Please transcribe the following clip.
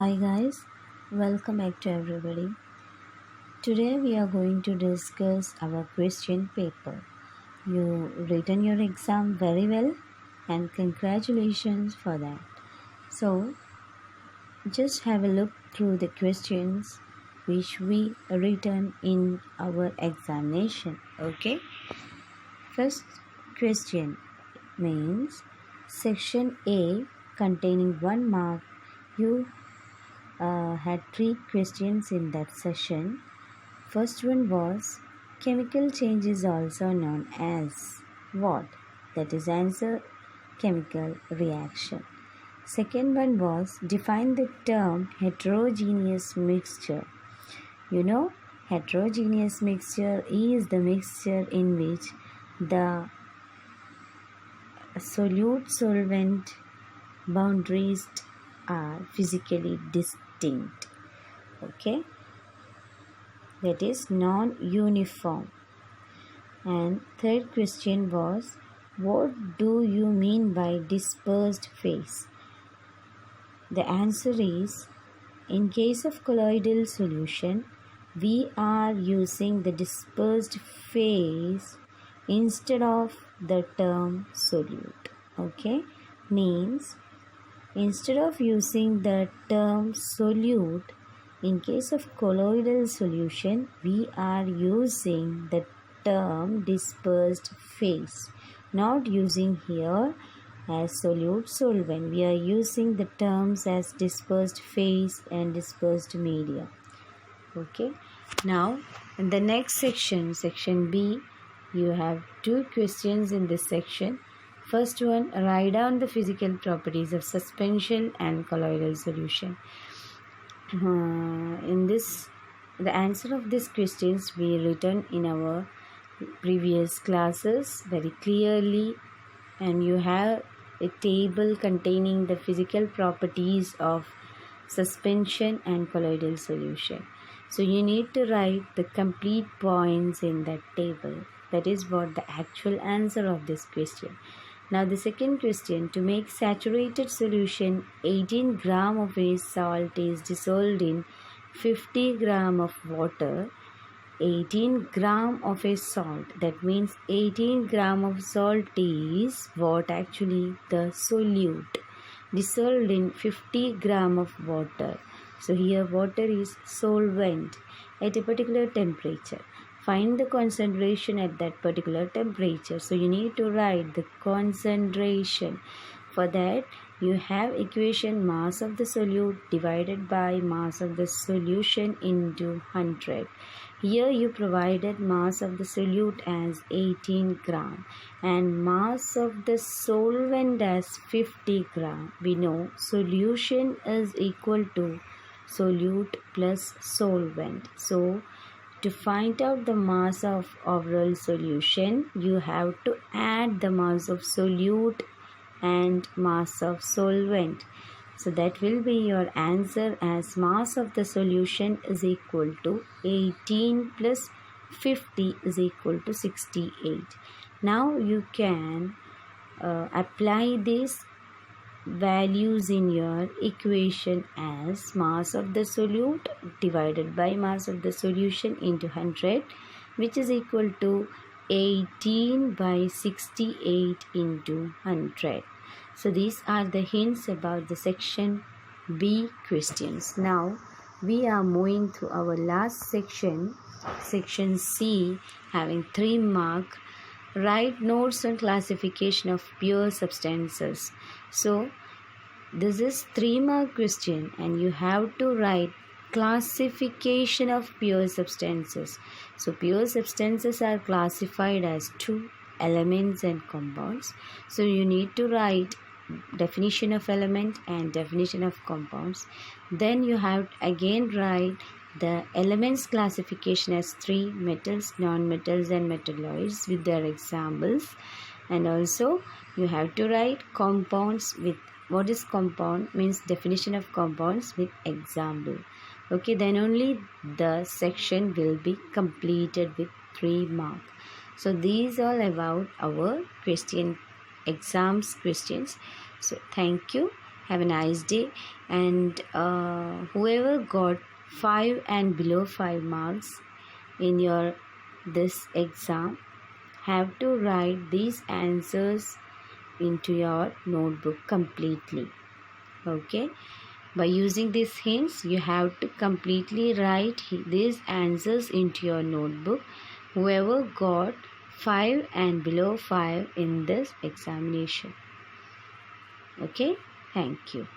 Hi guys, welcome back to everybody. Today we are going to discuss our question paper. You written your exam very well and congratulations for that. So just have a look through the questions which we written in our examination. Okay. First question means section A containing 1 mark. You had 3 questions in that session. First one was chemical change is also known as what? That is answer chemical reaction. Second one was define the term heterogeneous mixture. You know, heterogeneous mixture is the mixture in which the solute solvent boundaries are physically distinct. Okay, that is non-uniform. And third question was, what do you mean by dispersed phase? The answer is, in case of colloidal solution, we are using the dispersed phase instead of the term solute. Okay, means instead of using the term solute, in case of colloidal solution, we are using the term dispersed phase. Not using here as solute solvent. We are using the terms as dispersed phase and dispersed media. Okay. Now, in the next section, section B, you have 2 questions in this section. First one, write down the physical properties of suspension and colloidal solution. In this, the answer of these questions we written in our previous classes very clearly, and you have a table containing the physical properties of suspension and colloidal solution. So you need to write the complete points in that table. That is what the actual answer of this question. Now the second question, to make saturated solution, 18 gram of a salt is dissolved in 50 gram of water. 18 gram of a salt, that means 18 gram of salt is what? Actually the solute dissolved in 50 gram of water. So here water is solvent at a particular temperature. Find the concentration at that particular temperature. So you need to write the concentration. For that, you have equation mass of the solute divided by mass of the solution into 100. Here you provided mass of the solute as 18 gram and mass of the solvent as 50 gram. We know solution is equal to solute plus solvent. So to find out the mass of overall solution, you have to add the mass of solute and mass of solvent. So that will be your answer as mass of the solution is equal to 18 plus 50 is equal to 68. Now you can apply these values in your equation as mass of the solute divided by mass of the solution into 100, which is equal to 18 by 68 into 100. So these are the hints about the section B questions. Now we are moving to our last section, section C, having 3 mark. Write notes on classification of pure substances. So this is 3 mark question and you have to write classification of pure substances. So pure substances are classified as 2 elements and compounds. So you need to write definition of element and definition of compounds. Then you have again write the elements classification as 3: metals, non-metals and metalloids with their examples. And also you have to write compounds with what is compound means definition of compounds with example. Okay, then only the section will be completed with 3 mark. So these all about our question exams questions. So thank you. Have a nice day. And whoever got 5 and below 5 marks in your this exam have to write these answers into your notebook completely. Okay, by using these hints you have to completely write these answers into your notebook, whoever got 5 and below 5 in this examination. Okay, thank you.